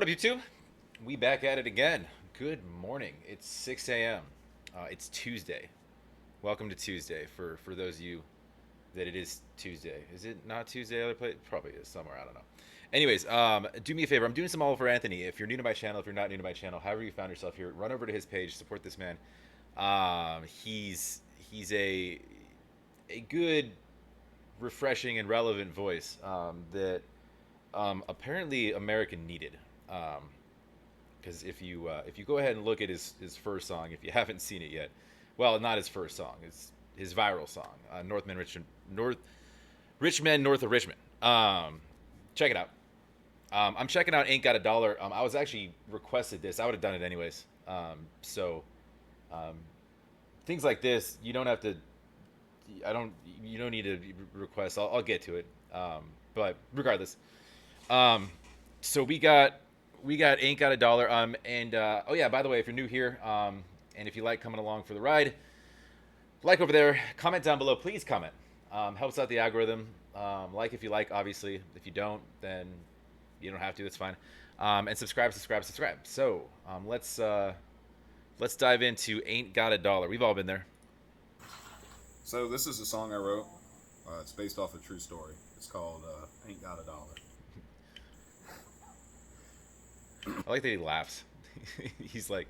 What up, YouTube? We back at it again. Good morning. It's 6 a.m. It's Tuesday. Welcome to Tuesday for those of you that it is Tuesday. Is it not Tuesday? Other place? Probably is somewhere. I don't know. Anyways, do me a favor. I'm doing some Oliver Anthony. If you're new to my channel, if you're not new to my channel, however you found yourself here, run over to his page. Support this man. He's a good, refreshing, and relevant voice that apparently America needed. Because if you go ahead and look at his first song, if you haven't seen it yet, well, not his first song, it's his viral song, Rich Men North of Richmond. Check it out. I'm checking out Ain't Got a Dollar. I was actually requested this. I would have done it anyways. Um, things like this, you don't have to. I don't. You don't need to request. I'll get to it. But regardless, so we got Ain't Got a Dollar. And oh yeah, by the way, if you're new here, and if you like coming along for the ride, like over there, comment down below. Please comment. Helps out the algorithm. Like if you like, obviously. If you don't, then you don't have to. It's fine. And subscribe. So let's dive into Ain't Got a Dollar. We've all been there. So this is a song I wrote. It's based off a true story. It's called Ain't Got a Dollar. I like that he laughs. He's like,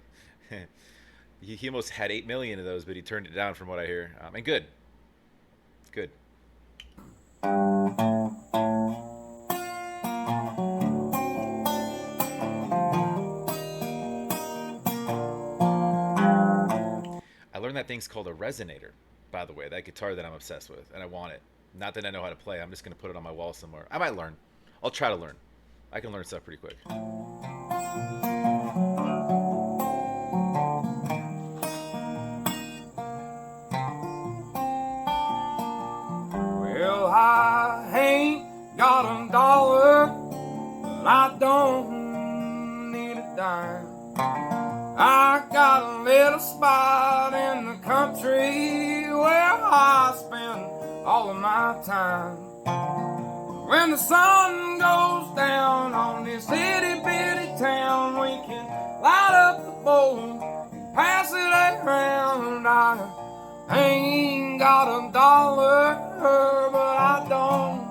he almost had 8 million of those, but he turned it down from what I hear. And good. Good. I learned that thing's called a resonator, by the way, that guitar that I'm obsessed with, and I want it. Not that I know how to play. I'm just going to put it on my wall somewhere. I might learn. I'll try to learn. I can learn stuff pretty quick. Well, I ain't got a dollar, but I don't need a dime. I got a little spot in the country where I spend all of my time. When the sun goes down on this itty bitty town, we can light up the bowl and pass it around. I ain't got a dollar, but I don't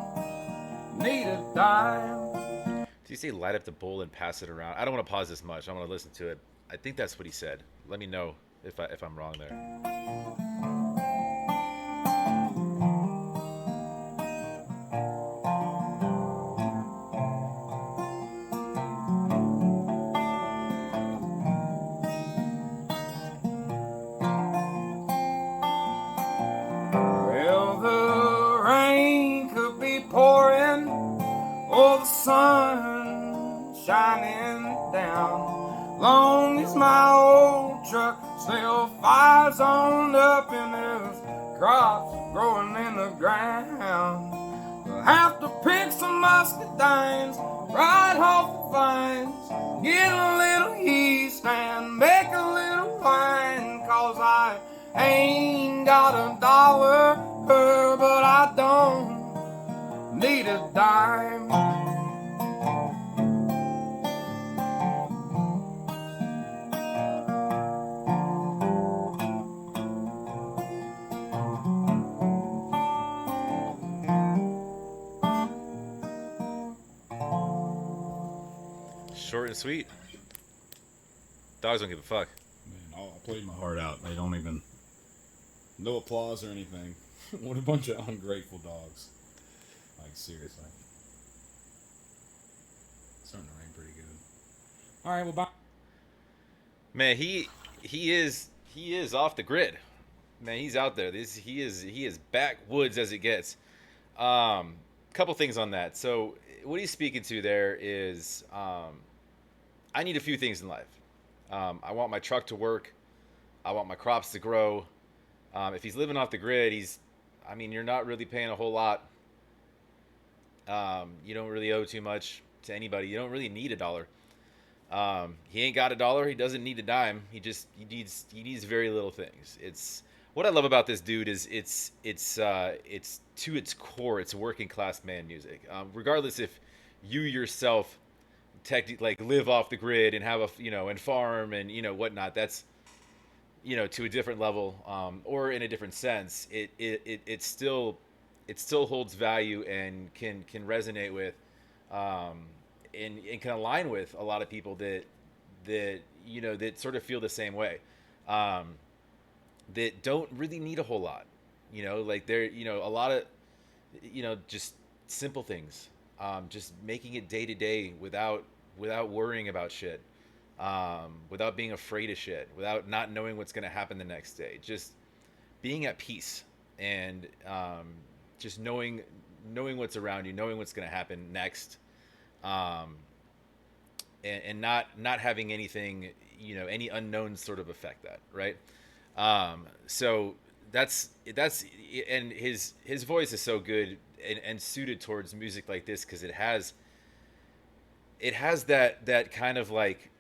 need a dime. Did you say light up the bowl and pass it around? I don't want to pause this much. I want to listen to it. I think that's what he said. Let me know if I'm wrong there. Well, the rain could be pouring or the sun shining down. Long as my old truck still fires on up and there's crops growing in the ground. We'll have to pick some muscadines right off the vines, get a little yeast and make a little wine. Cause I ain't got a dollar, but I don't need a dime. Short and sweet. Dogs don't give a fuck. Man, I played my heart out. They don't even... No applause or anything. What a bunch of ungrateful dogs. Like, seriously. It's starting to rain pretty good. Alright, well, bye. Man, he is off the grid. Man, he's out there. He is backwoods as it gets. Couple things on that. So what he's speaking to there is I need a few things in life. I want my truck to work. I want my crops to grow. If he's living off the grid, you're not really paying a whole lot. You don't really owe too much to anybody. You don't really need a dollar. He ain't got a dollar. He doesn't need a dime. He needs very little things. It's what I love about this dude is it's to its core, it's working class man music. Regardless if you yourself like live off the grid and have a and farm and whatnot. That's to a different level, or in a different sense. It still holds value and can resonate with, um, and can align with a lot of people that sort of feel the same way, um, that don't really need a whole lot. Like they're a lot of just simple things, just making it day to day without worrying about shit, without being afraid of shit, without not knowing what's going to happen the next day, just being at peace, and just knowing what's around you, knowing what's going to happen next, um, and not having anything, any unknowns sort of affect that, right? So that's and his voice is so good, and suited towards music like this, because it has that kind of like,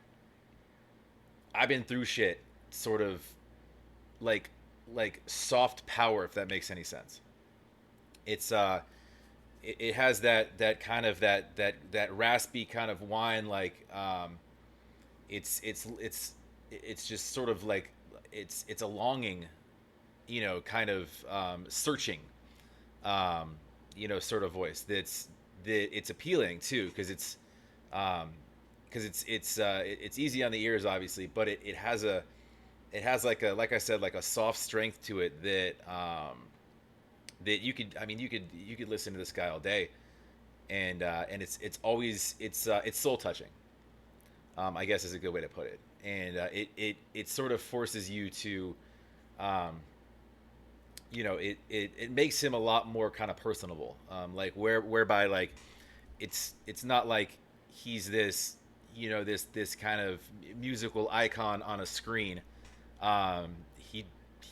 I've been through shit sort of, like soft power, if that makes any sense. It's it has that kind of that raspy kind of whine, like, it's just sort of like, it's a longing, kind of, searching, sort of voice, that it's appealing too, because it's easy on the ears, obviously, but it has like I said, like a soft strength to it, that you could listen to this guy all day, and it's always, it's soul touching, I guess is a good way to put it. And it sort of forces you to, um, it makes him a lot more kind of personable, like whereby, like, it's not like he's this, this kind of musical icon on a screen.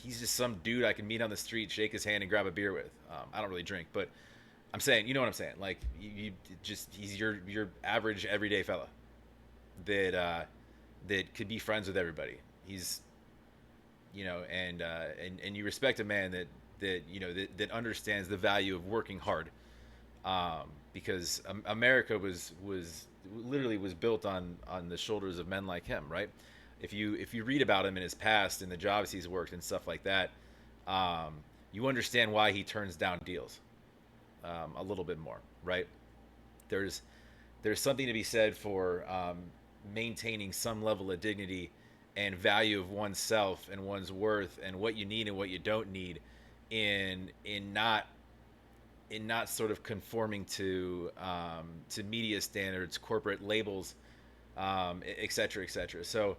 He's just some dude I can meet on the street, shake his hand, and grab a beer with. I don't really drink, but I'm saying, you know what I'm saying? Like, you just, he's your average everyday fella that could be friends with everybody. He's, and you respect a man that understands the value of working hard, because America was literally was built on the shoulders of men like him, right? If you read about him in his past and the jobs he's worked and stuff like that, you understand why he turns down deals, a little bit more, right? There's something to be said for, maintaining some level of dignity and value of oneself and one's worth and what you need and what you don't need, in not sort of conforming to media standards, corporate labels, et cetera, et cetera. So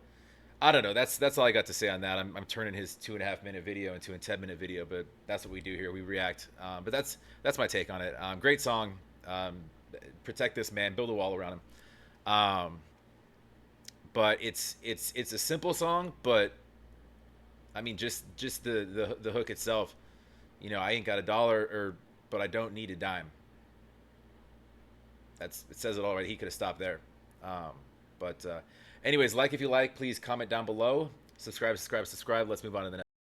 I don't know. That's all I got to say on that. I'm turning his 2.5 minute video into a 10 minute video, but that's what we do here. We react. But that's my take on it. Great song. Protect this man. Build a wall around him. But it's a simple song, but I mean, just the hook itself. I ain't got a dollar, but I don't need a dime. It says it all right. He could have stopped there. But anyways, like if you like, please comment down below. Subscribe. Let's move on to the next.